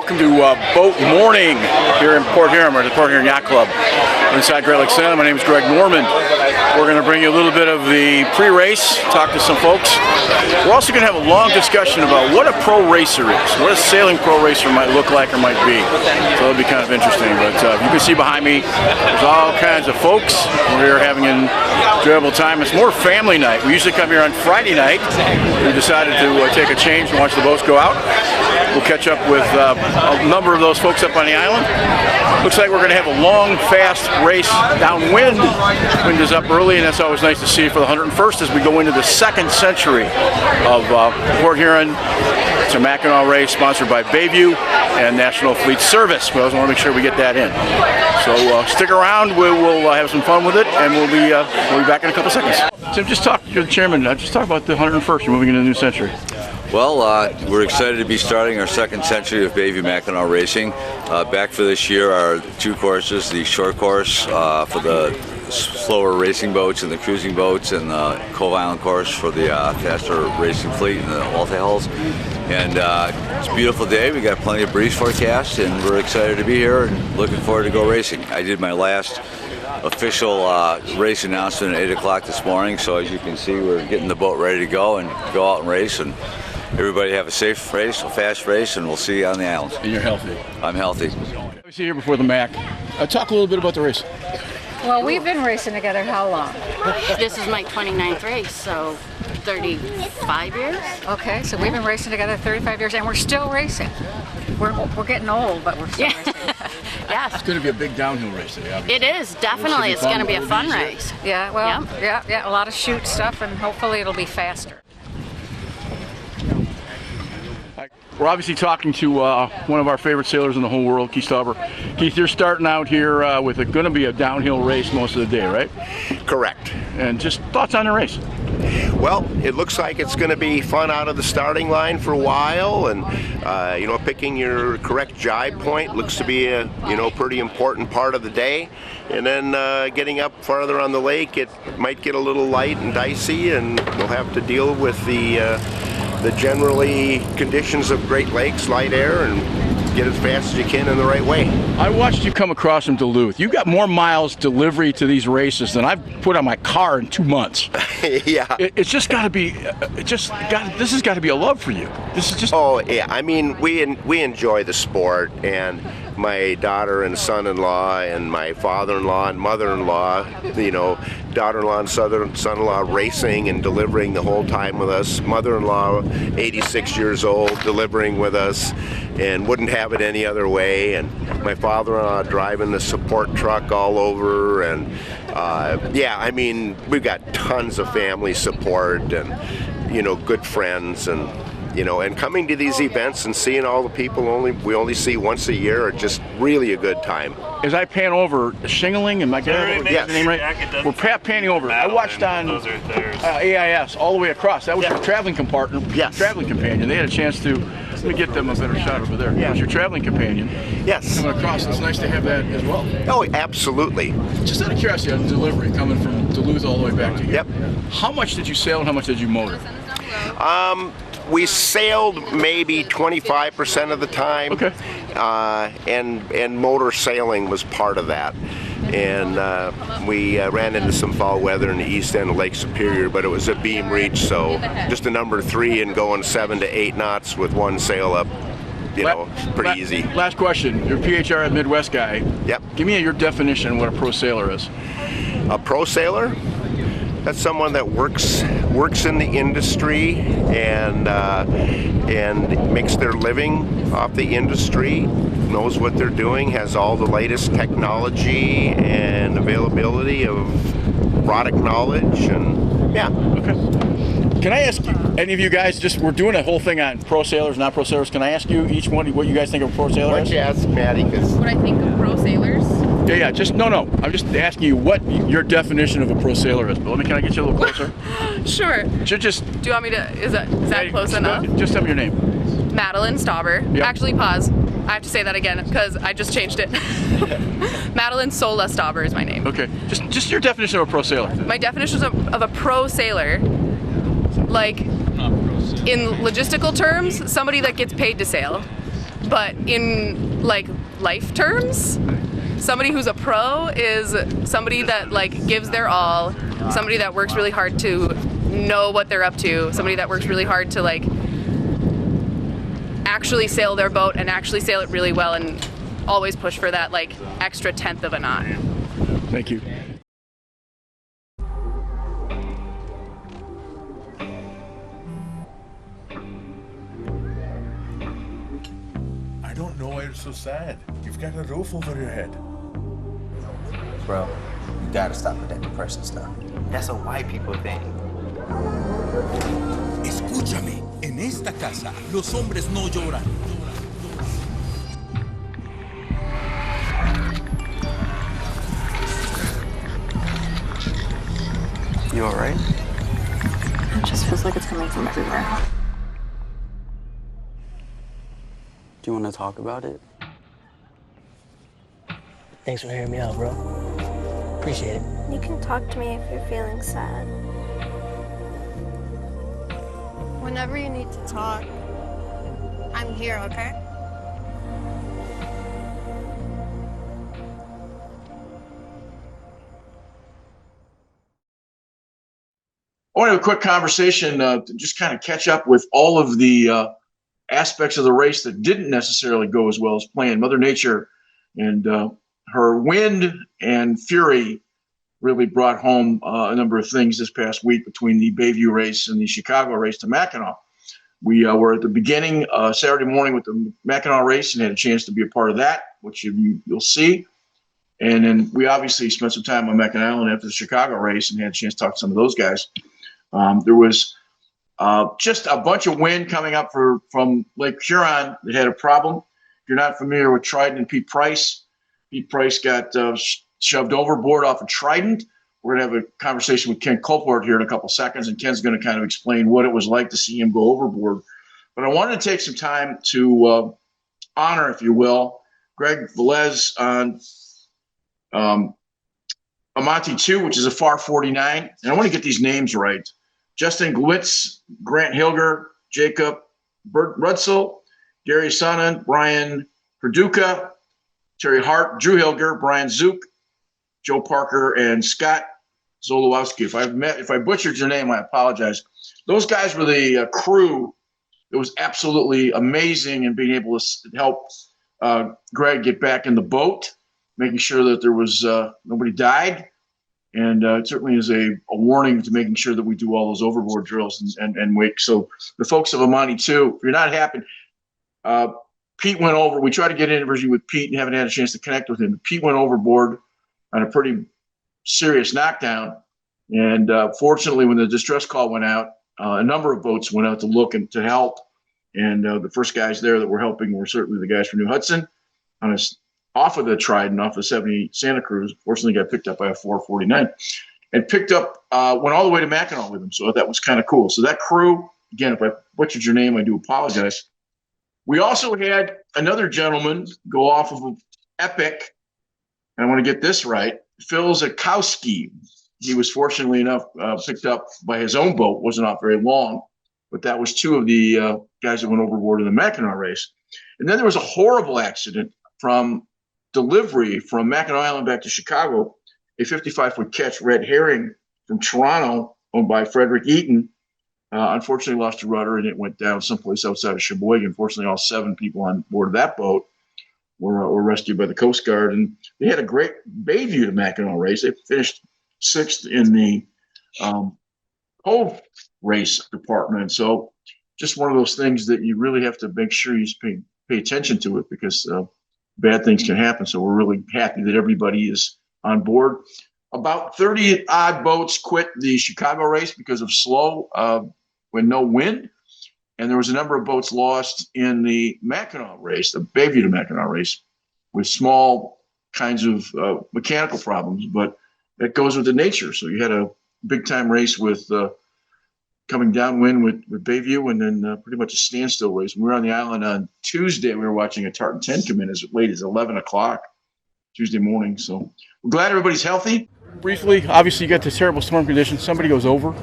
welcome to Boat Morning here in Port Huron. We're at the Port Huron Yacht Club. We're inside Great Lakes Santa. My name is Greg Norman. We're going to bring you a little bit of the pre-race, talk to some folks. We're also going to have a long discussion about what a pro racer is, what a sailing pro racer might look like or might be. So it'll be kind of interesting. But you can see behind me, there's all kinds of folks. We're here having an enjoyable time. It's more family night. We usually come here on Friday night. We decided to take a change and watch the boats go out. We'll catch up with a number of those folks up on the island. Looks like we're going to have a long, fast race downwind. Wind is up early, and that's always nice to see for the 101st as we go into the second century of Port Huron. It's a Mackinac Race sponsored by Bayview and National Fleet Service. We always want to make sure we get that in. So stick around. We'll have some fun with it, and we'll be back in a couple seconds. Tim, you're the chairman. Just talk about the 101st. You're moving into the new century. Well, we're excited to be starting our second century of Bayview Mackinac Racing. Back for this year are two courses, the short course for the slower racing boats and the cruising boats, and the Cove Island course for the faster racing fleet and the multi-hulls. And it's a beautiful day. We got plenty of breeze forecast, and we're excited to be here and looking forward to go racing. I did my last official race announcement at 8 o'clock this morning, so as you can see, we're getting the boat ready to go out and race. And everybody have a safe race, a fast race, and we'll see you on the island. And you're healthy. I'm healthy. We see you here before the Mac. Talk a little bit about the race. Well, we've been racing together how long? This is my 29th race, so 35 years. Okay, so we've been racing together 35 years, and we're still racing. We're getting old, but we're still racing. Yes. It's going to be a big downhill race today, obviously. It is, definitely. It's going to be a fun race. Yeah, well, yeah, a lot of shoot stuff, and hopefully it'll be faster. We're obviously talking to one of our favorite sailors in the whole world, Keith Stauber. Keith, you're starting out here with going to be a downhill race most of the day, right? Correct. And just thoughts on the race? Well, it looks like it's going to be fun out of the starting line for a while, and picking your correct jibe point looks to be a pretty important part of the day. And then getting up farther on the lake, it might get a little light and dicey, and we'll have to deal with the generally conditions of Great Lakes, light air, and get as fast as you can in the right way. I watched you come across from Duluth. You got more miles delivery to these races than I've put on my car in 2 months. Yeah. It's just got to be, this has got to be a love for you. This is just. Oh yeah, I mean we enjoy the sport, and my daughter and son-in-law and my father-in-law and mother-in-law, daughter-in-law and son-in-law racing and delivering the whole time with us. Mother-in-law, 86 years old, delivering with us, and wouldn't have it any other way. And my father-in-law driving the support truck all over, and I mean we've got tons of family support and good friends, and and coming to these events and seeing all the people we only see once a year are just really a good time. As I pan over, shingling, am I getting the name right? We're panning over. I watched on AIS all the way across. That was your traveling compartment, traveling companion. They had a chance to. Let me get them a better shot over there. Yeah. It was your traveling companion. Yes. Coming across. It's nice to have that as well. Oh, absolutely. Just out of curiosity, on delivery, coming from Duluth all the way back to here. Yep. How much did you sail and how much did you motor? We sailed maybe 25% of the time. Okay. And motor sailing was part of that. And we ran into some foul weather in the east end of Lake Superior, but it was a beam reach, so just a number 3 and going 7 to 8 knots with one sail up, pretty easy. Last question. You're a PHR at Midwest guy. Yep. Give me your definition of what a pro sailor is. A pro sailor? That's someone that works in the industry and makes their living off the industry, knows what they're doing, has all the latest technology and availability of product knowledge, and yeah. Okay. Can I ask you, any of you guys, we're doing a whole thing on pro sailors, not pro sailors. Can I ask you each one what you guys think of a pro sailor? Why don't you ask Maddie? What I think of pro sailors? Yeah, just no. I'm just asking you what your definition of a pro sailor is. But can I get you a little closer? Sure. Just. Do you want me to? Is that close enough? Just tell me your name. Madeline Stauber. Yep. Actually, pause. I have to say that again because I just changed it. Madeline Sola Stauber is my name. Okay. Just your definition of a pro sailor. My definition of a pro sailor, like in logistical terms, somebody that gets paid to sail. but in like life terms, somebody who's a pro is somebody that like gives their all, somebody that works really hard to know what they're up to, somebody that works really hard to like actually sail their boat and actually sail it really well and always push for that like extra tenth of a knot. Thank you. I don't know why you're so sad. You've got a roof over your head. Bro, you gotta stop with that depression stuff. That's a white people thing. Escúchame, en esta casa los hombres no lloran. You alright? It just feels like it's coming from everywhere. Do you want to talk about it? Thanks for hearing me out, bro. Appreciate it. You can talk to me if you're feeling sad. Whenever you need to talk, I'm here, okay? I want to have a quick conversation to just kind of catch up with all of the aspects of the race that didn't necessarily go as well as planned. Mother Nature and her wind and fury really brought home a number of things this past week between the Bayview Race and the Chicago Race to Mackinac. We were at the beginning Saturday morning with the Mackinac Race and had a chance to be a part of that, which you'll see. And then we obviously spent some time on Mackinac Island after the Chicago Race and had a chance to talk to some of those guys. There was just a bunch of wind coming up from Lake Huron that had a problem. If you're not familiar with Trident and Pete Price got shoved overboard off of Trident. We're going to have a conversation with Ken Colpaert here in a couple seconds, and Ken's going to kind of explain what it was like to see him go overboard. But I wanted to take some time to honor, if you will, Greg Velez on Amati 2, which is a FAR 49. And I want to get these names right. Justin Glitz, Grant Hilger, Jacob Rudsell, Gary Sonnen, Brian Perduca, Terry Hart, Drew Hilger, Brian Zook, Joe Parker, and Scott Zolowski. If I butchered your name, I apologize. Those guys were the crew. It was absolutely amazing in being able to help Greg get back in the boat, making sure that there was nobody died. And it certainly is a warning to making sure that we do all those overboard drills and wake. So the folks of Amani 2, if you're not happy, Pete went over. We tried to get an interview with Pete and haven't had a chance to connect with him. Pete went overboard on a pretty serious knockdown. And fortunately, when the distress call went out, a number of boats went out to look and to help. And the first guys there that were helping were certainly the guys from New Hudson off of the Trident, off of 70 Santa Cruz. Fortunately, got picked up by a 449 and went all the way to Mackinac with him. So that was kind of cool. So that crew, again, if I butchered your name, I do apologize. We also had another gentleman go off of an Epic, and I want to get this right, Phil Zakowski. He was fortunately enough picked up by his own boat, wasn't off very long, but that was two of the guys that went overboard in the Mackinac Race. And then there was a horrible accident from delivery from Mackinac Island back to Chicago, a 55-foot catch red herring from Toronto owned by Frederick Eaton. Unfortunately lost a rudder and it went down someplace outside of Sheboygan. Unfortunately, all 7 people on board of that boat were rescued by the Coast Guard. And they had a great Bayview to Mackinac Race. They finished 6th in the Cove Race department. So just one of those things that you really have to make sure you pay attention to it, because bad things can happen. So we're really happy that everybody is on board. About 30 odd boats quit the Chicago race because of slow when no wind. And there was a number of boats lost in the Mackinac race, the Bayview to Mackinac race, with small kinds of mechanical problems, but that goes with the nature. So you had a big time race with coming downwind with Bayview, and then pretty much a standstill race. When we were on the island on Tuesday, we were watching a Tartan 10 come in as late as 11 o'clock Tuesday morning. So we're glad everybody's healthy. Briefly, obviously you got the terrible storm conditions. Somebody goes over.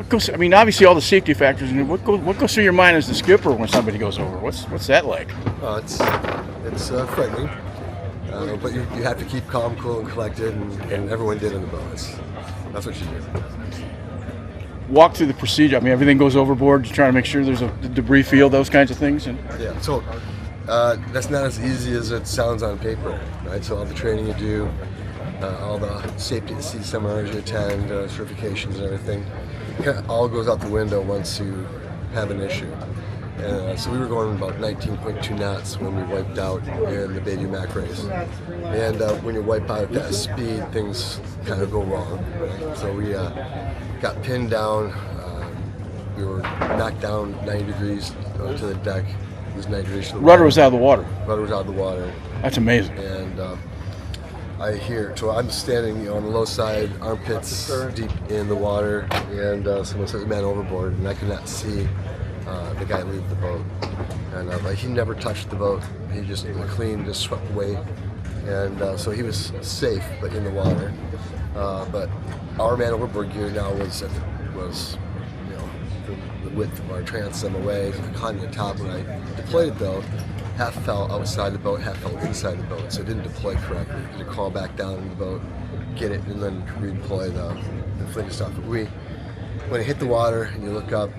goes? I mean, obviously all the safety factors. And what goes through your mind as the skipper when somebody goes over? What's that like? It's frightening, but you have to keep calm, cool, and collected, and everyone did in the boat. That's what you do. Walk through the procedure. I mean, everything goes overboard. You try to make sure there's a debris field, those kinds of things. And yeah, so that's not as easy as it sounds on paper, right? So all the training you do, all the safety seminars you attend, certifications and everything, it kind of all goes out the window once you have an issue. And so we were going about 19.2 knots when we wiped out in the Bayview Mac race. And when you wipe out at that speed, things kind of go wrong, right? So we got pinned down. We were knocked down 90 degrees to the deck. It was 90 degrees to the rudder was out of the water. Rudder was out of the water. That's amazing. And I hear, so I'm standing on the low side, armpits deep in the water, and someone says, "Man, overboard," and I could not see the guy leave the boat. And he never touched the boat. He just clean, just swept away. And so he was safe, but in the water. But our man overboard gear now was the width of our transom away, climbing the top. When I deployed it though, half fell outside the boat, half fell inside the boat, so it didn't deploy correctly. You crawl back down in the boat, get it, and then redeploy the flight stuff. But when it hit the water and you look up,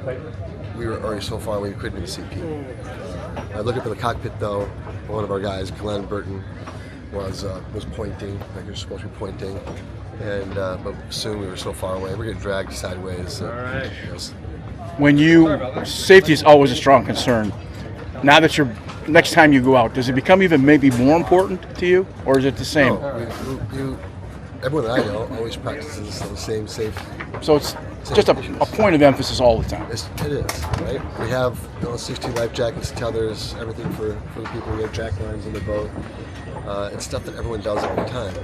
we were already so far away we couldn't even see people. I look up in the cockpit though. One of our guys, Glenn Burton, was pointing like he was supposed to be pointing, and but soon we were so far away. We're getting dragged sideways. All right. Safety is always a strong concern. Now that next time you go out, does it become even maybe more important to you, or is it the same? No, everyone that I know always practices the same safe. So it's just a point of emphasis all the time. It is, right? We have 16 life jackets, tethers, everything for the people. We have jack lines in the boat. It's stuff that everyone does all the time.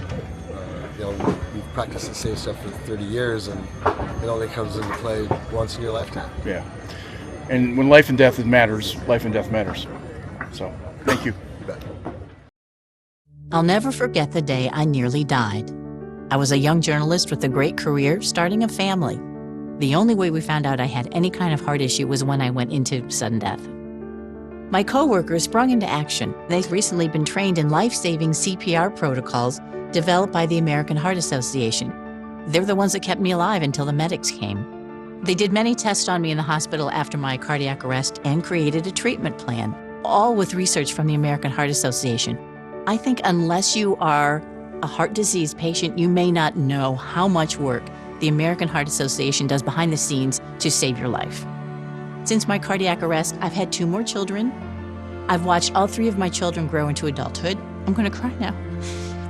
We've practiced the same stuff for 30 years, and it only comes into play once in your lifetime. Yeah. And when life and death matters, life and death matters. So, thank you. You bet. I'll never forget the day I nearly died. I was a young journalist with a great career, starting a family. The only way we found out I had any kind of heart issue was when I went into sudden death. My coworkers sprung into action. They've recently been trained in life-saving CPR protocols developed by the American Heart Association. They're the ones that kept me alive until the medics came. They did many tests on me in the hospital after my cardiac arrest and created a treatment plan, all with research from the American Heart Association. I think unless you are a heart disease patient, you may not know how much work the American Heart Association does behind the scenes to save your life. Since my cardiac arrest, I've had 2 more children. I've watched all 3 of my children grow into adulthood. I'm gonna cry now.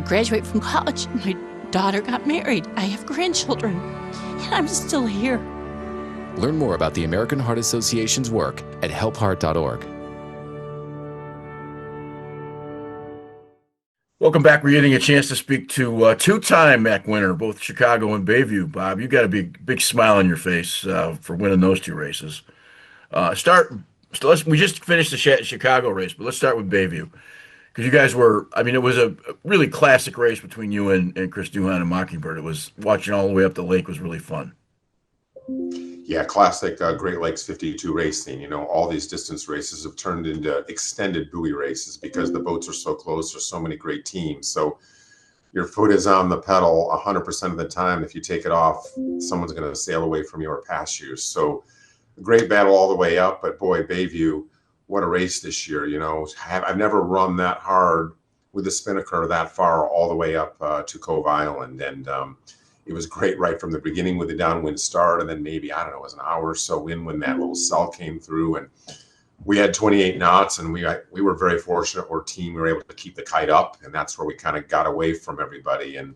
Graduate from college. My daughter got married. I have grandchildren, and I'm still here. Learn more about the American Heart Association's work at helpheart.org. Welcome back. We're getting a chance to speak to 2-time MAC winner, both Chicago and Bayview. Bob, you got a big smile on your face for winning those 2 races. We just finished the Chicago race, but let's start with Bayview. Because you guys it was a really classic race between you and Chris Duane and Mockingbird. It was watching all the way up the lake was really fun. Yeah, classic Great Lakes 52 racing. All these distance races have turned into extended buoy races because the boats are so close. There's so many great teams. So your foot is on the pedal 100% of the time. If you take it off, someone's going to sail away from you or pass you. So great battle all the way up. But boy, Bayview, what a race this year. I've never run that hard with the spinnaker that far all the way up to Cove Island. And it was great right from the beginning with the downwind start, and then maybe, it was an hour or so in when that little cell came through, and we had 28 knots, and we were very fortunate. Our team, we were able to keep the kite up, and that's where we kind of got away from everybody, and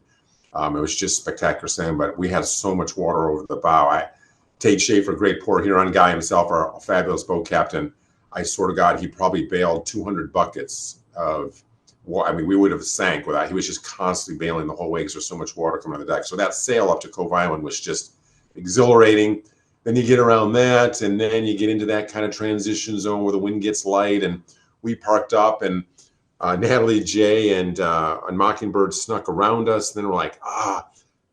it was just spectacular sailing, but we had so much water over the bow. Tate Schaefer, great Port Huron guy himself, our fabulous boat captain, I swear to God, he probably bailed 200 buckets of water. We would have sank without. He was just constantly bailing the whole way because there's so much water coming on the deck. So that sail up to Cove Island was just exhilarating. Then you get around that, and then you get into that kind of transition zone where the wind gets light, and we parked up, and Natalie, Jay, and Mockingbird snuck around us. And then we're like,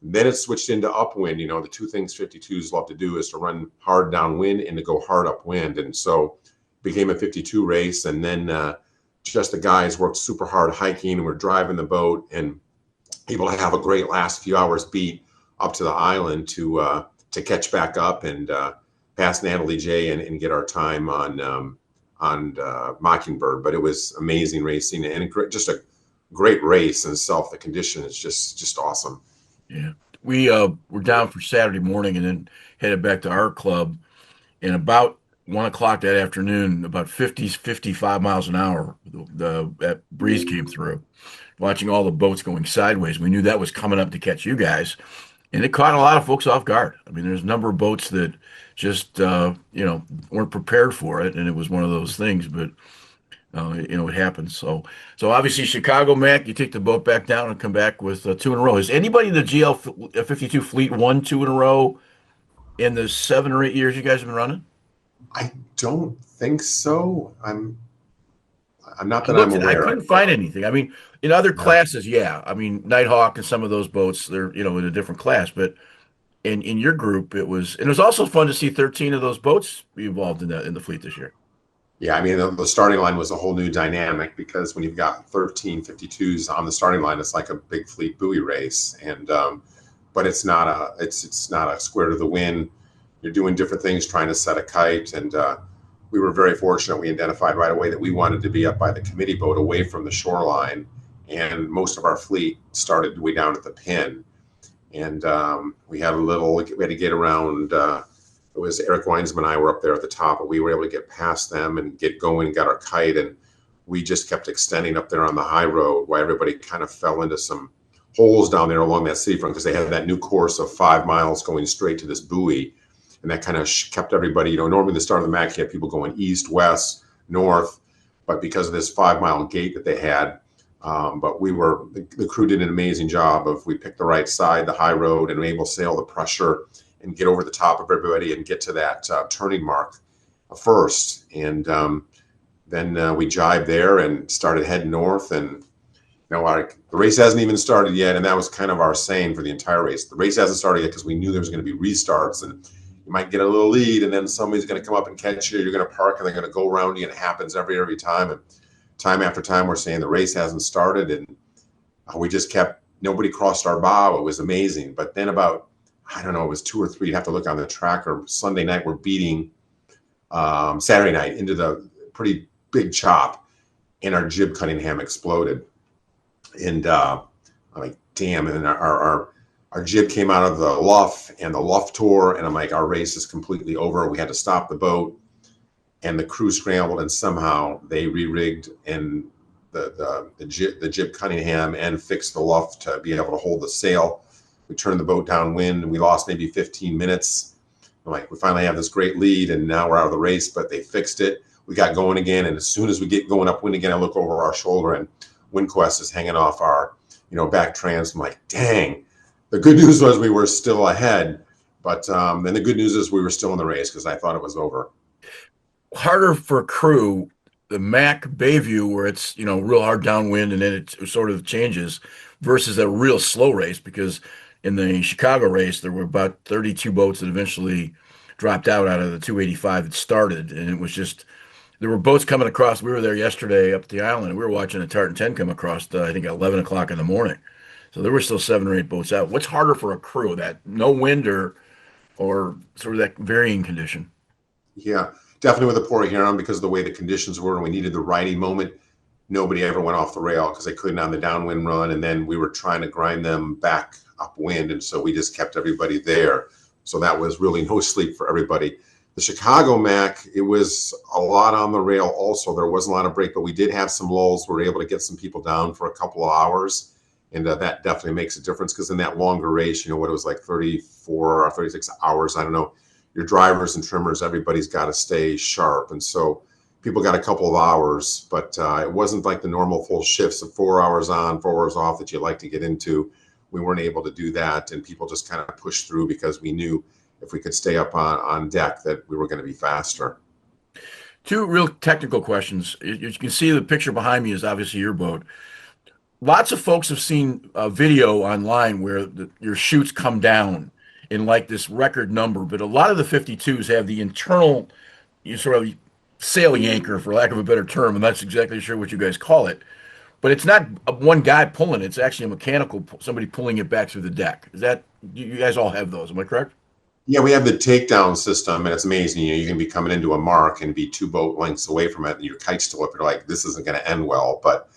Then it switched into upwind. You know, the two things 52s love to do is to run hard downwind and to go hard upwind. And so it became a 52 race. And then just the guys worked super hard hiking, and we're driving the boat and able to have a great last few hours beat up to the island to catch back up and pass Natalie J and get our time on Mockingbird. But it was amazing racing and just a great race in itself. The condition is just awesome. Yeah, we were down for Saturday morning and then headed back to our club. And about 1 o'clock that afternoon, about 55 miles an hour, that breeze came through. Watching all the boats going sideways, we knew that was coming up to catch you guys, and it caught a lot of folks off guard. I mean, there's a number of boats that just weren't prepared for it, and it was one of those things. But it happens. So obviously Chicago, Mac, you take the boat back down and come back with 2 in a row. Has anybody in the GL 52 fleet won 2 in a row in the 7 or 8 years you guys have been running? I don't think so. I'm not that I'm aware. I couldn't find anything. I mean, in other classes, yeah. I mean, Nighthawk and some of those boats, they're in a different class. But in your group, it was also fun to see 13 of those boats be involved in the fleet this year. Yeah, I mean, the starting line was a whole new dynamic because when you've got 13 52s on the starting line, it's like a big fleet buoy race. And but it's not a square to the wind. You're doing different things, trying to set a kite. And we were very fortunate. We identified right away that we wanted to be up by the committee boat away from the shoreline. And most of our fleet started way down at the pin. And we had to get around. It was Eric Weinsman and I were up there at the top, but we were able to get past them and get going, got our kite, and we just kept extending up there on the high road while everybody kind of fell into some holes down there along that seafront because they had that new course of 5 miles going straight to this buoy. And that kind of kept everybody, normally the start of the Mac, you had people going east, west, north, but because of this 5 mile gate that they had, but the crew did an amazing job we picked the right side, the high road, and were able to sail the pressure and get over the top of everybody and get to that turning mark first. And then we jibed there and started heading north. And the race hasn't even started yet. And that was kind of our saying for the entire race. The race hasn't started yet because we knew there was going to be restarts. And you might get a little lead, and then somebody's going to come up and catch you. You're going to park, and they're going to go around you. And it happens every time. And time after time, we're saying the race hasn't started. And we just nobody crossed our bow. It was amazing. But then about, I don't know, it was 2 or 3. You'd have to look on the tracker. Sunday night, we're beating Saturday night into the pretty big chop, and our jib Cunningham exploded. And I'm like, damn. And then our jib came out of the luff, and the luff tore. And I'm like, our race is completely over. We had to stop the boat, and the crew scrambled, and somehow they re-rigged and the jib Cunningham and fixed the luff to be able to hold the sail. We turned the boat downwind, and we lost maybe 15 minutes. I'm like, we finally have this great lead, and now we're out of the race, but they fixed it. We got going again, and as soon as we get going upwind again, I look over our shoulder, and WindQuest is hanging off our, back trans. I'm like, dang. The good news was we were still ahead, but then the good news is we were still in the race because I thought it was over. Harder for crew, the Mac Bayview, where it's real hard downwind, and then it sort of changes, versus a real slow race, because in the Chicago race, there were about 32 boats that eventually dropped out of the 285 that started. And it was just, there were boats coming across. We were there yesterday up at the island, and we were watching a Tartan 10 come across, I think, at 11 o'clock in the morning. So there were still 7 or 8 boats out. What's harder for a crew, that no wind or sort of that varying condition? Yeah, definitely with the Port Huron, because of the way the conditions were and we needed the riding moment. Nobody ever went off the rail because they couldn't on the downwind run. And then we were trying to grind them back upwind. And so we just kept everybody there. So that was really no sleep for everybody. The Chicago Mac, it was a lot on the rail also. There wasn't a lot of break, but we did have some lulls. We were able to get some people down for a couple of hours. And that definitely makes a difference, because in that longer race, what it was like 34 or 36 hours, I don't know, your drivers and trimmers, everybody's got to stay sharp. And so people got a couple of hours, but it wasn't like the normal full shifts of 4 hours on, 4 hours off that you like to get into. We weren't able to do that, and people just kind of pushed through because we knew if we could stay up on deck that we were going to be faster. 2 real technical questions. You can see the picture behind me is obviously your boat. lots of folks have seen a video online where your chutes come down in like this record number, but a lot of the 52s have the internal sort of sail yanker, for lack of a better term. I'm not exactly sure what you guys call it, but it's not one guy pulling it. It's actually a mechanical, somebody pulling it back through the deck. Is that, you guys all have those, am I correct? Yeah, we have the takedown system, and it's amazing. You know, you can be coming into a mark and be 2 boat lengths away from it, and your kite's still up. You're like, this isn't going to end well. But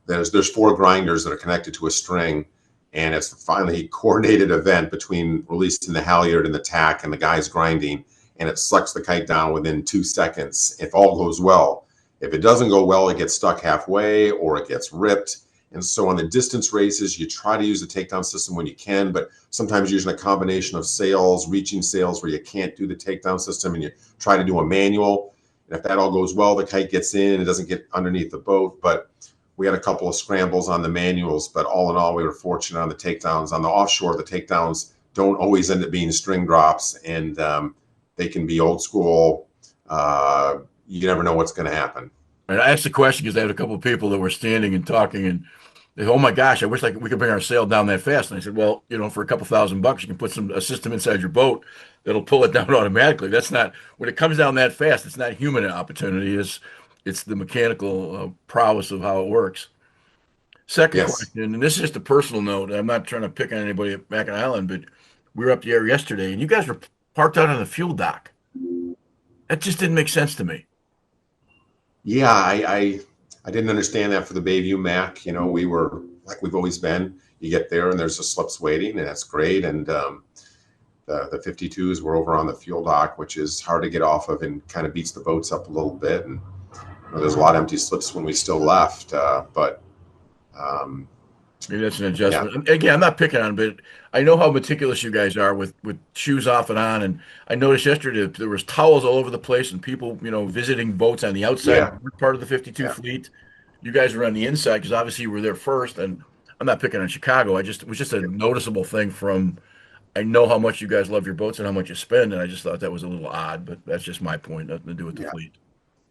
there's 4 grinders that are connected to a string, and it's finally a coordinated event between releasing the halyard and the tack and the guys grinding, and it sucks the kite down within 2 seconds if all goes well. If it doesn't go well, it gets stuck halfway or it gets ripped. And so on the distance races, you try to use the takedown system when you can, but sometimes using a combination of sails, reaching sails where you can't do the takedown system, and you try to do a manual. And if that all goes well, the kite gets in, it doesn't get underneath the boat. But we had a couple of scrambles on the manuals, but all in all, we were fortunate on the takedowns. On the offshore, the takedowns don't always end up being string drops, and they can be old school. You never know what's going to happen. And I asked the question because I had a couple of people that were standing and talking, and they said, "Oh my gosh, I wish we could bring our sail down that fast." And I said, "Well, you know, for a couple $1,000, you can put a system inside your boat that'll pull it down automatically. That's not, when it comes down that fast, it's not human opportunity. It's the mechanical prowess of how it works." Second question, and this is just a personal note. I'm not trying to pick on anybody at Mackinac Island, but we were up there yesterday, and you guys were parked out on the fuel dock. That just didn't make sense to me. Yeah, I didn't understand that for the Bayview Mac. You know, we were like we've always been. You get there and there's the slips waiting, and that's great. And the 52s were over on the fuel dock, which is hard to get off of and kind of beats the boats up a little bit. And you know, there's a lot of empty slips when we still left, but maybe that's an adjustment. Yeah. Again, I'm not picking on, but I know how meticulous you guys are with shoes off and on. And I noticed yesterday there was towels all over the place and people, you know, visiting boats on the outside part of the 52 fleet. You guys were on the inside because obviously you were there first. And I'm not picking on Chicago. It was just a noticeable thing from, I know how much you guys love your boats and how much you spend. And I just thought that was a little odd, but that's just my point, nothing to do with the fleet.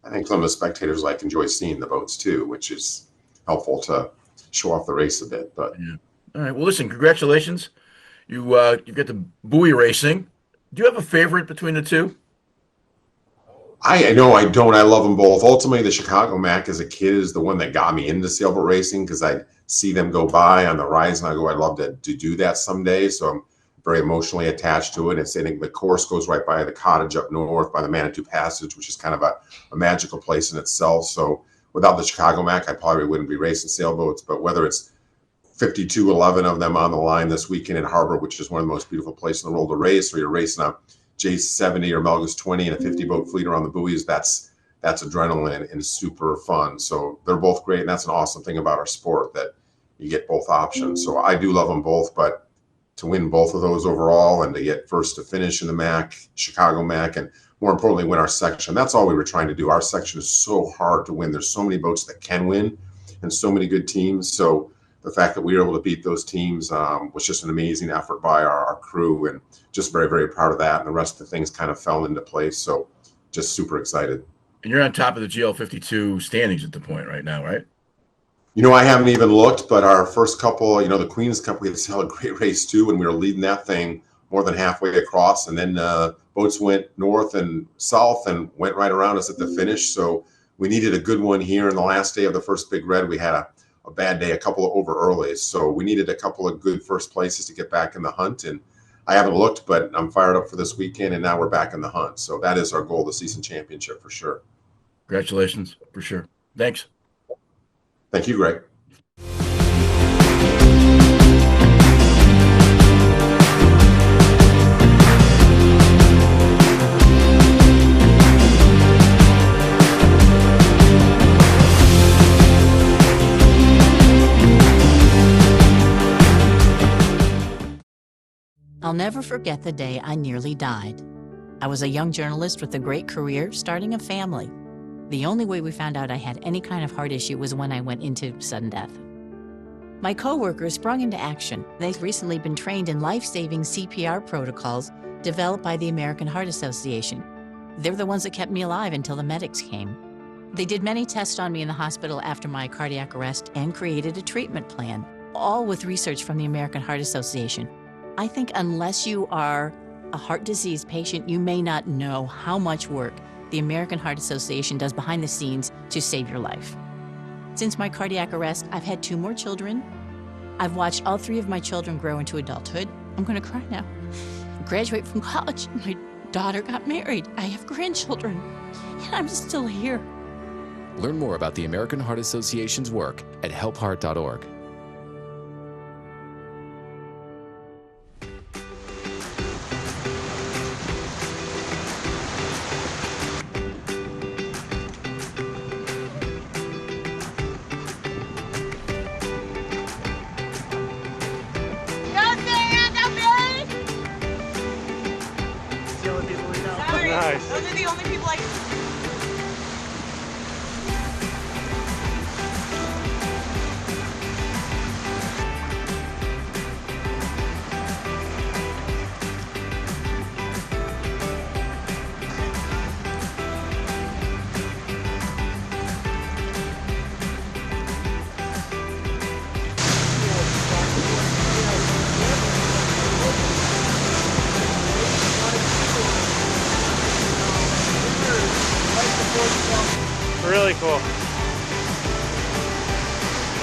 I think some of the spectators enjoy seeing the boats too, which is helpful to show off the race a bit. But all right, well, listen, congratulations. You get the buoy racing. Do you have a favorite between the two? I know I don't. I love them both. Ultimately, the Chicago Mac as a kid is the one that got me into sailboat racing because I see them go by on the rise and I go, I'd love to do that someday. So I'm very emotionally attached to it. I think the course goes right by the cottage up north by the Manitou Passage, which is kind of a magical place in itself. So without the Chicago Mac, I probably wouldn't be racing sailboats. But whether it's 11 of them on the line this weekend in Harbor, which is one of the most beautiful places in the world to race, or you're racing a J70 or Melgus 20 and a 50-boat fleet around the buoys, that's adrenaline and super fun. So they're both great, and that's an awesome thing about our sport, that you get both options. So I do love them both, but to win both of those overall and to get first to finish in the Mac, Chicago Mac, and more importantly, win our section. That's all we were trying to do. Our section is so hard to win. There's so many boats that can win and so many good teams. So the fact that we were able to beat those teams was just an amazing effort by our crew, and just very, very proud of that. And the rest of the things kind of fell into place. So just super excited. And you're on top of the GL52 standings at the point right now, right? You know, I haven't even looked, but our first couple, you know, the Queen's Cup, we had to a great race too, and we were leading that thing more than halfway across. And then boats went north and south and went right around us at the finish. So we needed a good one here in the last day of the first Big Red. We had a bad day, a couple of over early. So we needed a couple of good first places to get back in the hunt. And I haven't looked, but I'm fired up for this weekend, and now we're back in the hunt. So that is our goal, the season championship for sure. Congratulations, for sure. Thanks. Thank you, Greg. I'll never forget the day I nearly died. I was a young journalist with a great career, starting a family. The only way we found out I had any kind of heart issue was when I went into sudden death. My coworkers sprung into action. They've recently been trained in life-saving CPR protocols developed by the American Heart Association. They're the ones that kept me alive until the medics came. They did many tests on me in the hospital after my cardiac arrest and created a treatment plan, all with research from the American Heart Association. I think unless you are a heart disease patient, you may not know how much work the American Heart Association does behind the scenes to save your life. Since my cardiac arrest, I've had 2 more children. I've watched all 3 of my children grow into adulthood. I'm gonna cry now. Graduate from college. My daughter got married. I have grandchildren. And I'm still here. Learn more about the American Heart Association's work at helpheart.org. Nice. Those are the only people I Really cool.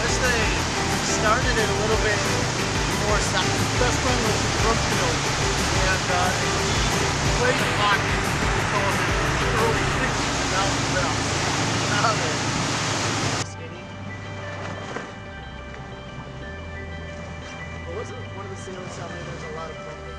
Wish they started it a little bit more south. The best one was in Brookfield, and he played hockey until the early 60s, and now he's out. Now they're skinny. What was it? One of the sailors tell me there's a lot of bumping.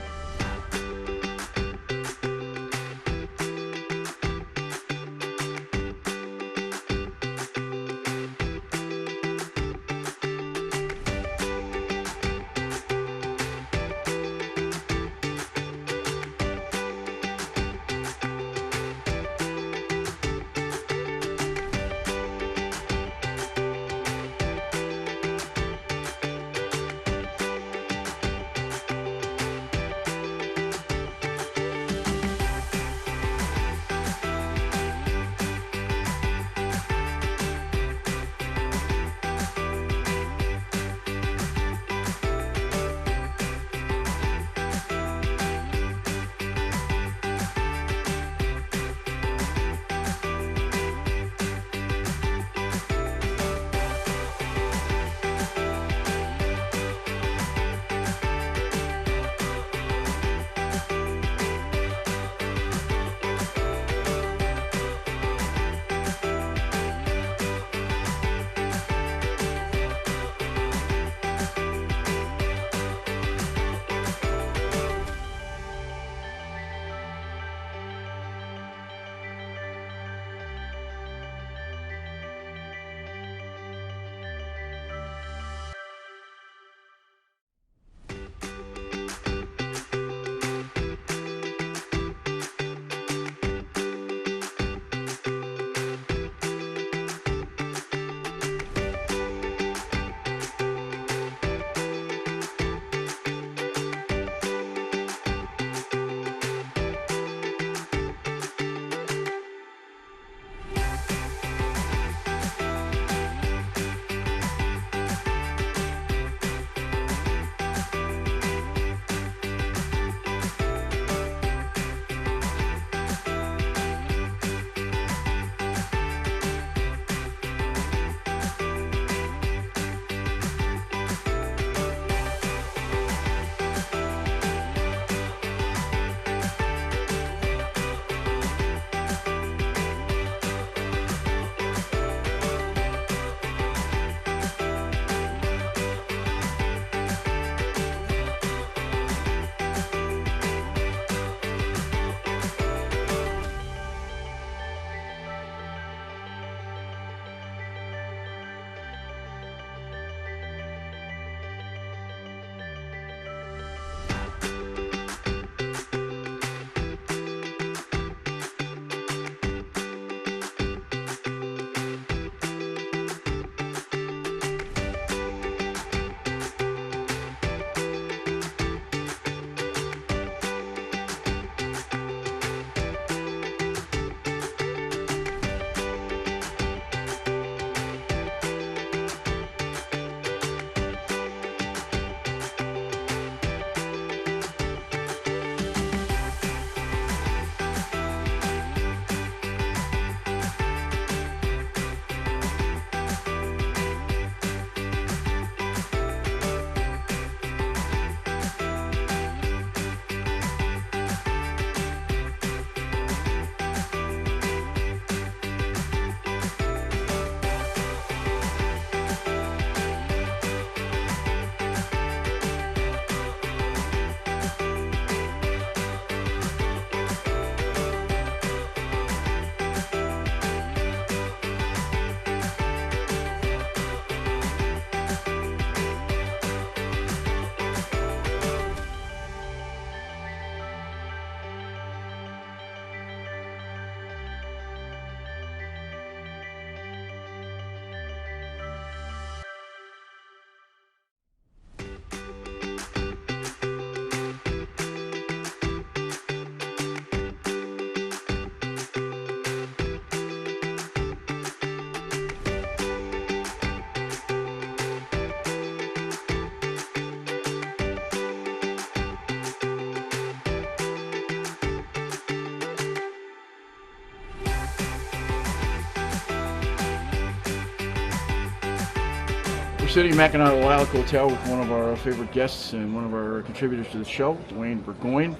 sitting in Mackinac Island Hotel with one of our favorite guests and one of our contributors to the show, Duane Burgoyne.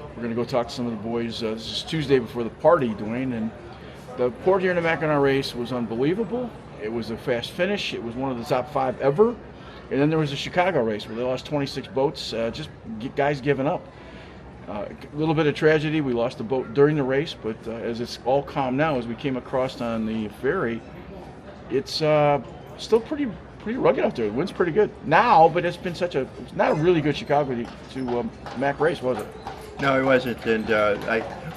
We're going to go talk to some of the boys. This is Tuesday before the party, Duane, and the Port Huron and Mackinac race was unbelievable. It was a fast finish. It was one of the top 5 ever. And then there was the Chicago race where they lost 26 boats, just guys giving up. A little bit of tragedy. We lost a boat during the race, but as it's all calm now, as we came across on the ferry, it's still pretty rugged out there. The wind's pretty good now, but it's not a really good Chicago to Mac race, was it? No, it wasn't, and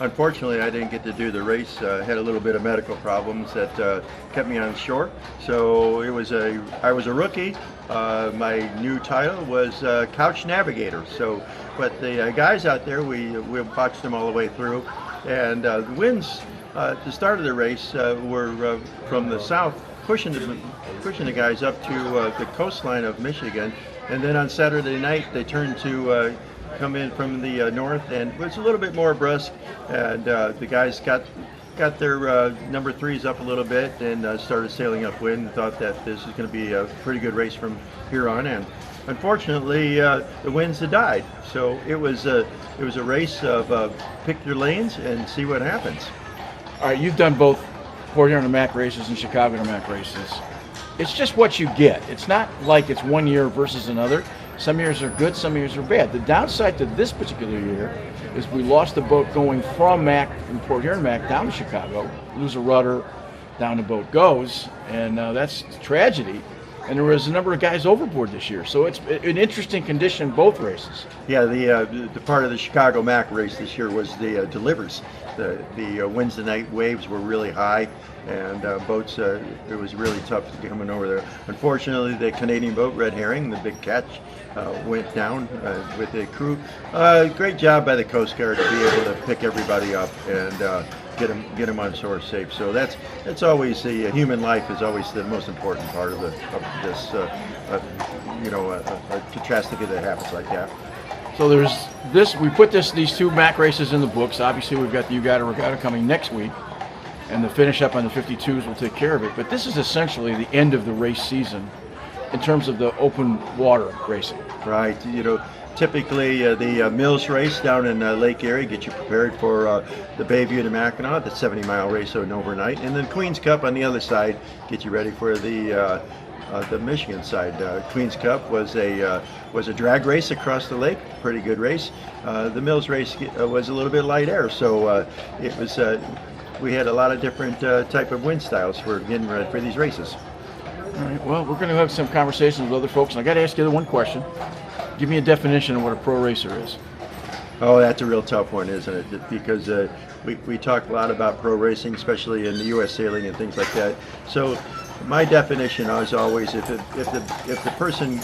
unfortunately I didn't get to do the race. Had a little bit of medical problems that kept me on shore. So I was a rookie. My new title was Couch Navigator. So, but the guys out there, we watched them all the way through, and the winds at the start of the race were from the south, pushing the guys up to the coastline of Michigan, and then on Saturday night they turned to come in from the north, and it was a little bit more brusque, and the guys got their number 3s up a little bit and started sailing upwind and thought that this was going to be a pretty good race from here on in. Unfortunately, the winds had died, so it was a race of pick your lanes and see what happens. All right, you've done both Port Huron to Mac races and Chicago to Mac races. It's just what you get. It's not like it's one year versus another. Some years are good, some years are bad. The downside to this particular year is we lost the boat going from Mac, from Port Huron Mac down to Chicago, lose a rudder, down the boat goes, and that's a tragedy. And there was a number of guys overboard this year, so it's an interesting condition both races. Yeah, the part of the Chicago Mac race this year was the delivers. The Wednesday night waves were really high, and boats, it was really tough to get coming over there. Unfortunately, the Canadian boat, Red Herring, the big catch, went down with the crew. Great job by the Coast Guard to be able to pick everybody up and get them on shore safe. So that's always the human life is always the most important part of this a catastrophe that happens like that. So there's this. We put these 2 Mac races in the books. Obviously, we've got the Regatta coming next week, and the finish up on the 52s will take care of it. But this is essentially the end of the race season in terms of the open water racing. Right. Typically the Mills race down in Lake Erie get you prepared for the Bayview to Mackinac, the 70-mile race an overnight, and then Queen's Cup on the other side get you ready for the Michigan side. Queen's Cup was a drag race across the lake, pretty good race. The Mills race was a little bit light air, so it was we had a lot of different type of wind styles for getting ready for these races. All right. Well, we're going to have some conversations with other folks, and I got to ask you the one question. Give me a definition of what a pro racer is. Oh, that's a real tough one, isn't it? Because we talk a lot about pro racing, especially in the U.S. sailing and things like that. So my definition is always if the person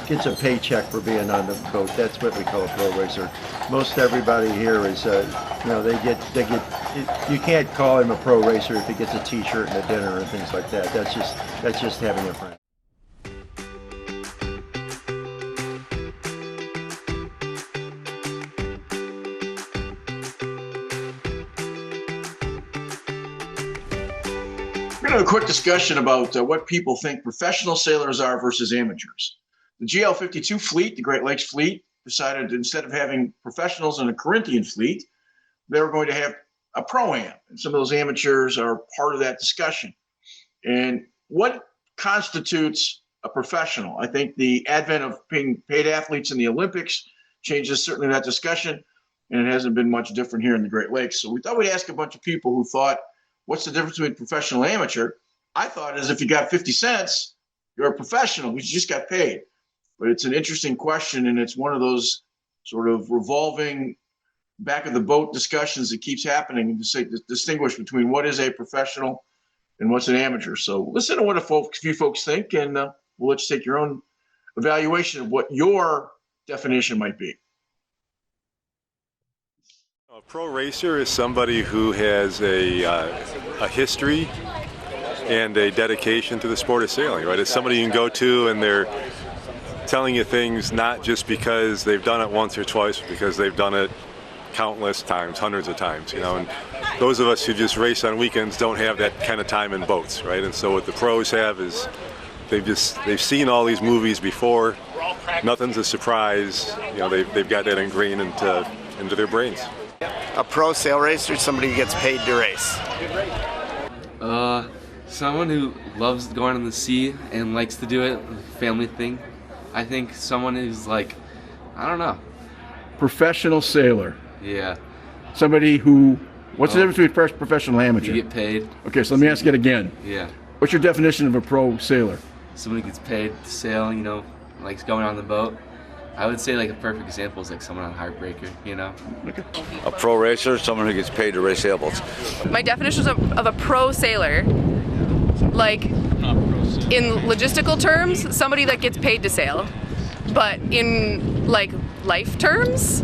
gets a paycheck for being on the boat, that's what we call a pro racer. Most everybody here is, they get. You can't call him a pro racer if he gets a T-shirt and a dinner and things like that. That's just having a friend. We're going to have a quick discussion about what people think professional sailors are versus amateurs. The GL52 fleet, the Great Lakes fleet, decided instead of having professionals in a Corinthian fleet, they were going to have a pro-am. And some of those amateurs are part of that discussion. And what constitutes a professional? I think the advent of being paid athletes in the Olympics changes certainly that discussion, and it hasn't been much different here in the Great Lakes. So we thought we'd ask a bunch of people who thought, what's the difference between professional and amateur? I thought is if you got 50 cents, you're a professional because you just got paid. But it's an interesting question, and it's one of those sort of revolving back of the boat discussions that keeps happening to distinguish between what is a professional and what's an amateur. So listen to what a few folks think, and we'll let you take your own evaluation of what your definition might be. A pro racer is somebody who has a history and a dedication to the sport of sailing, right? It's somebody you can go to and they're telling you things not just because they've done it once or twice, but because they've done it countless times, hundreds of times, and those of us who just race on weekends don't have that kind of time in boats, right? And so what the pros have is they've seen all these movies before. Nothing's a surprise. You know, they've got that ingrained into their brains. A pro sail racer, somebody who gets paid to race. Someone who loves going on the sea and likes to do it, family thing. I think someone who's like, I don't know. Professional sailor. Yeah. Somebody who, what's the difference between professional and amateur? You get paid. Okay, so let me ask it again. Yeah. What's your definition of a pro sailor? Someone who gets paid to sail, you know, likes going on the boat. I would say like a perfect example is like someone on Heartbreaker, you know? Okay. A pro racer, someone who gets paid to race sailboats. My definition of a pro sailor, like in logistical terms, somebody that gets paid to sail. But in like life terms,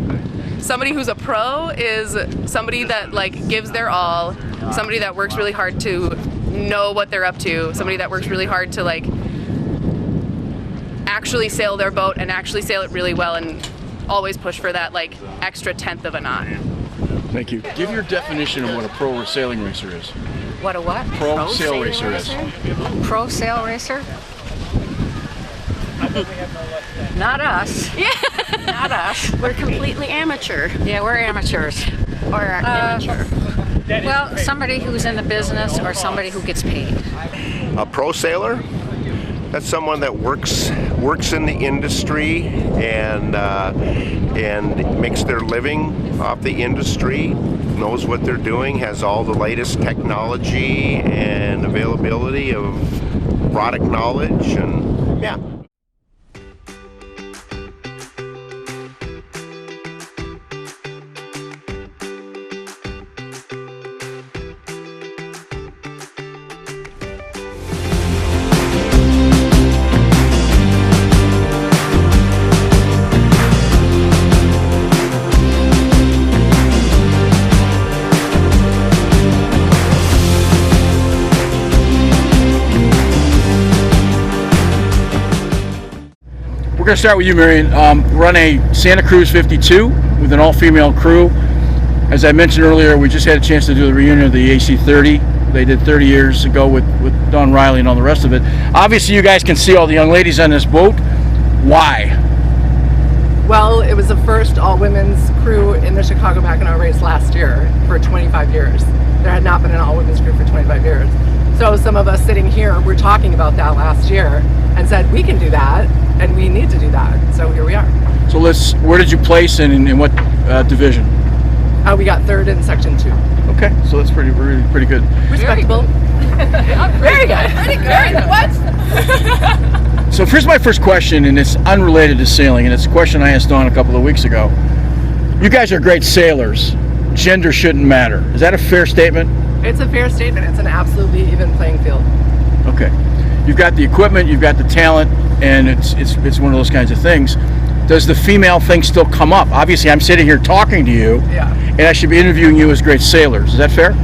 somebody who's a pro is somebody that like gives their all, somebody that works really hard to know what they're up to, somebody that works really hard to like actually sail their boat and actually sail it really well and always push for that like extra tenth of a knot. Thank you. Give your definition of what a pro sailing racer is. What a what? Pro sail racer is. Pro sail racer? Not us. Yeah. Not us. We're completely amateur. Yeah, we're amateurs. Or amateur. Well, somebody who's in the business or somebody who gets paid. A pro sailor? That's someone that works in the industry and makes their living off the industry, knows what they're doing, has all the latest technology and availability of product knowledge, and yeah. We're going to start with you, Marion. We're on a Santa Cruz 52 with an all-female crew. As I mentioned earlier, we just had a chance to do the reunion of the AC-30. They did 30 years ago with Don Riley and all the rest of it. Obviously, you guys can see all the young ladies on this boat. Why? Well, it was the first all-women's crew in the Chicago Mackinac Race last year for 25 years. There had not been an all-women's crew for 25 years. So some of us sitting here were talking about that last year and said, we can do that, and we need to do that. So here we are. So where did you place and in what division? We got third in section 2. Okay, so that's pretty good. Respectable. Very good. Pretty good. What? So here's my first question, and it's unrelated to sailing, and it's a question I asked Dawn a couple of weeks ago. You guys are great sailors. Gender shouldn't matter. Is that a fair statement? It's a fair statement. It's an absolutely even playing field. Okay. You've got the equipment, you've got the talent, and it's one of those kinds of things. Does the female thing still come up? Obviously, I'm sitting here talking to you, and I should be interviewing you as great sailors. Is that fair?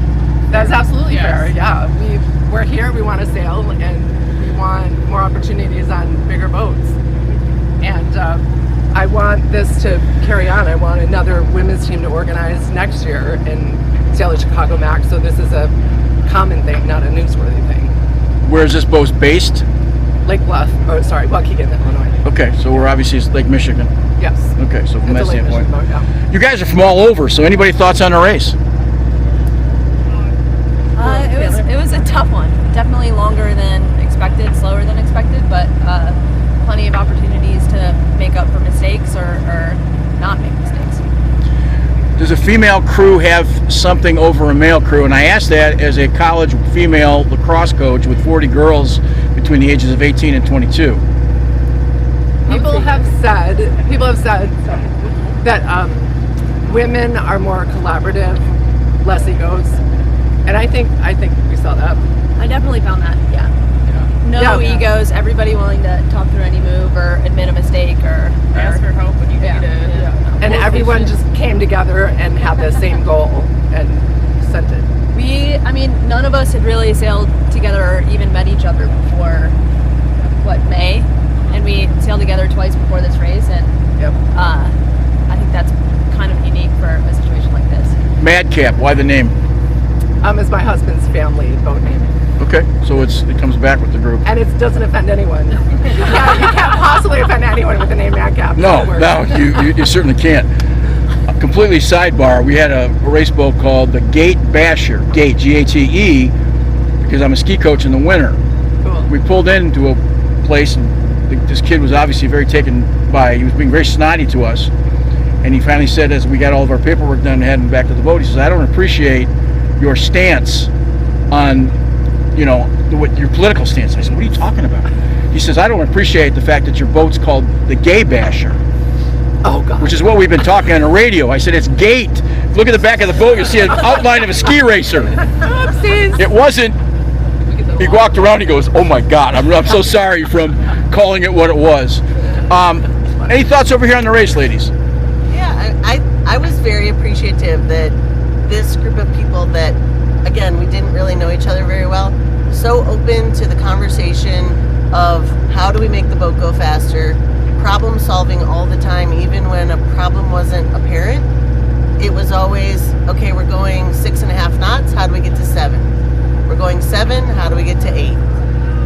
That's absolutely fair, yeah. We're here, we want to sail, and we want more opportunities on bigger boats. And I want this to carry on. I want another women's team to organize next year and sail the Chicago Mac, so this is a common thing, not a newsworthy thing. Where is this boat based? Lake Bluff, Waukegan, Illinois. Okay, so we're obviously Lake Michigan. Yes. Okay, so from that standpoint. Boat, yeah. You guys are from all over, so anybody thoughts on the race? It was a tough one. Definitely longer than expected, slower than expected, but plenty of opportunities to make up for mistakes or not make mistakes. Does a female crew have something over a male crew? And I ask that as a college female lacrosse coach with 40 girls between the ages of 18 and 22. People have said that women are more collaborative, less egos, and I think we saw that. I definitely found that. Yeah. No egos. Everybody willing to talk through any move or admit a mistake or ask for help when you need it. And everyone just came together and had the same goal and sent it. None of us had really sailed together or even met each other before, May? And we sailed together twice before this race, and I think that's kind of unique for a situation like this. Madcap, why the name? It's my husband's family boat name. Okay, so it comes back with the group. And it doesn't offend anyone. You can't possibly offend anyone with the name Mapcap. No, you certainly can't. Completely sidebar, we had a race boat called the Gate Basher, Gate, G-A-T-E, because I'm a ski coach in the winter. Cool. We pulled into a place, and this kid was obviously very taken by, he was being very snotty to us, and he finally said, as we got all of our paperwork done and heading back to the boat, he says, I don't appreciate your stance on, what your political stance. I said, what are you talking about? He says, I don't appreciate the fact that your boat's called the Gay Basher. Oh, God. Which is what we've been talking on the radio. I said, it's Gate. Look at the back of the boat, you'll see an outline of a ski racer. Oopsies. It wasn't. He walked around, he goes, oh my God, I'm so sorry from calling it what it was. Any thoughts over here on the race, ladies? Yeah, I was very appreciative that this group of people that, again, we didn't really know each other very well, so open to the conversation of how do we make the boat go faster, problem solving all the time, even when a problem wasn't apparent. It was always, okay, we're going 6.5 knots, how do we get to 7? We're going 7, how do we get to 8?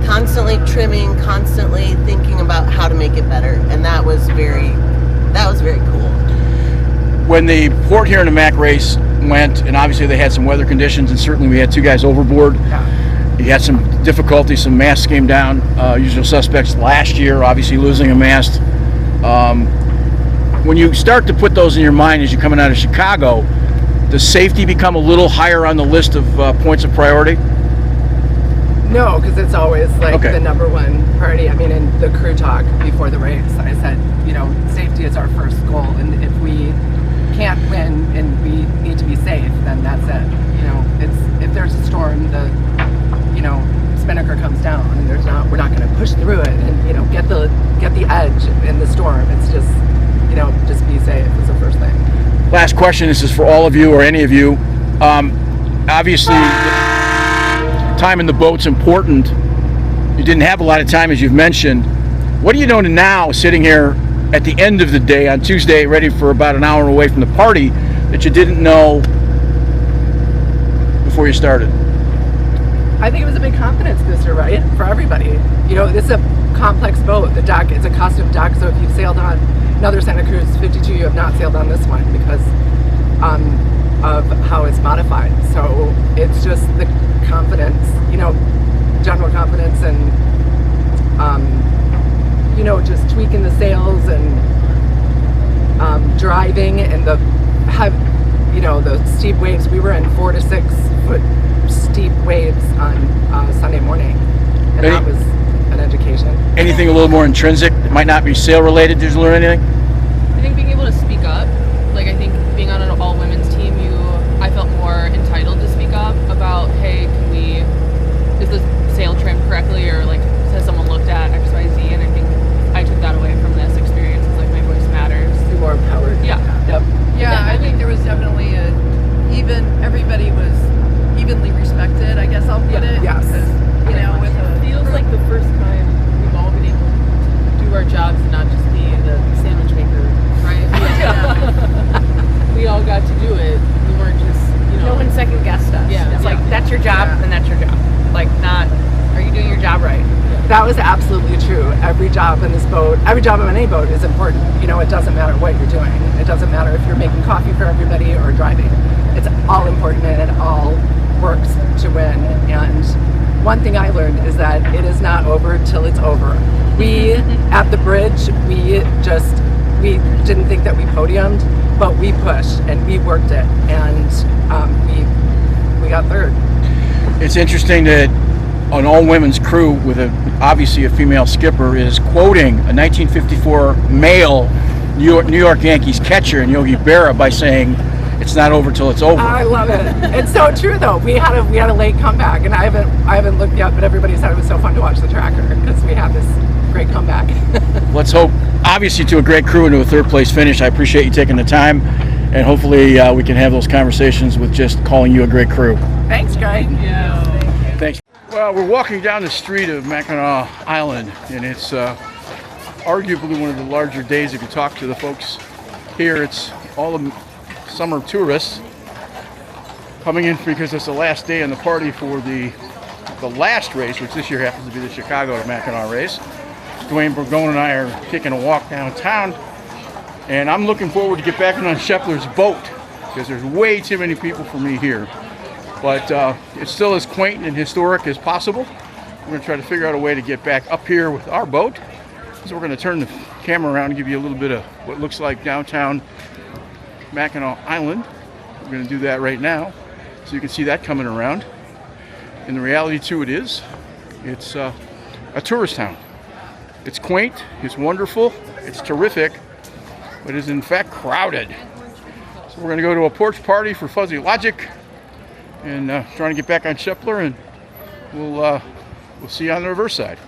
Constantly trimming, constantly thinking about how to make it better, and that was very cool. When the Port Huron and Mac race went, and obviously they had some weather conditions, and certainly we had 2 guys overboard. You had some difficulty, some masts came down. Usual suspects last year, obviously losing a mast. When you start to put those in your mind as you're coming out of Chicago, does safety become a little higher on the list of points of priority? No, because it's always the number one priority. I mean, in the crew talk before the race, I said, safety is our first goal, and if we can't win and we need to be safe, then that's it. It's if there's a storm, the spinnaker comes down, and we're not going to push through it and get the edge in the storm. It's just just be safe is the first thing. Last question. This is for all of you or any of you. Obviously, time in the boat's important. You didn't have a lot of time, as you've mentioned. What do you know now, sitting here at the end of the day on Tuesday, ready for about an hour away from the party, that you didn't know before you started? I think it was a big confidence booster, right, for everybody. This is a complex boat. The deck, it's a custom deck, so if you've sailed on another Santa Cruz 52, you have not sailed on this one because of how it's modified. So it's just the confidence, general confidence, and just tweaking the sails and driving, and the steep waves. We were in 4 to 6 foot steep waves on Sunday morning, and that was an education. Anything a little more intrinsic that might not be sail related? Did you learn anything? I think being able to speak up. I think being on an all women's team, I felt more entitled to speak up about, hey, is the sail trimmed correctly, or has someone looked at X, Y, Z? And I think I took that away from this experience. It's my voice matters. You're more empowered. Yeah. Yep. Yeah, I think there was definitely everybody was evenly respected, I guess I'll put it. Yes. It feels like the first time we've all been able to do our jobs and not just be the sandwich maker, right? We all got to do it. We weren't just, No one second guessed us. Yeah. It's that's your job, and that's your job. Are you doing your job right? That was absolutely true. Every job in this boat, every job on any boat is important. It doesn't matter what you're doing. It doesn't matter if you're making coffee for everybody or driving. It's all important, and it all works to win. And one thing I learned is that it is not over till it's over. We, at the bridge, we didn't think that we podiumed, but we pushed and we worked it, and we got third. It's interesting that an all-women's crew with obviously a female skipper is quoting a 1954 male New York Yankees catcher in Yogi Berra by saying, "It's not over till it's over." I love it. It's so true, though. We had a late comeback, and I haven't looked yet, but everybody said it was so fun to watch the tracker because we had this great comeback. Let's hope, obviously, to a great crew and to a third-place finish. I appreciate you taking the time, and hopefully we can have those conversations with just calling you a great crew. Thanks, Greg. Thanks. Well, we're walking down the street of Mackinac Island, and it's arguably one of the larger days. If you talk to the folks here, it's all the summer tourists coming in because it's the last day on the party for the the last race, which this year happens to be the Chicago to Mackinac race. Duane Burgoyne and I are taking a walk downtown, and I'm looking forward to get back on Shepler's boat because there's way too many people for me here. But it's still as quaint and historic as possible. We're going to try to figure out a way to get back up here with our boat. So we're going to turn the camera around and give you a little bit of what looks like downtown Mackinac Island. We're going to do that right now so you can see that coming around. And the reality to it is, it's a tourist town. It's quaint, it's wonderful, it's terrific, but it is in fact crowded. So we're going to go to a porch party for Fuzzy Logic and trying to get back on Shepler, and we'll see you on the reverse side.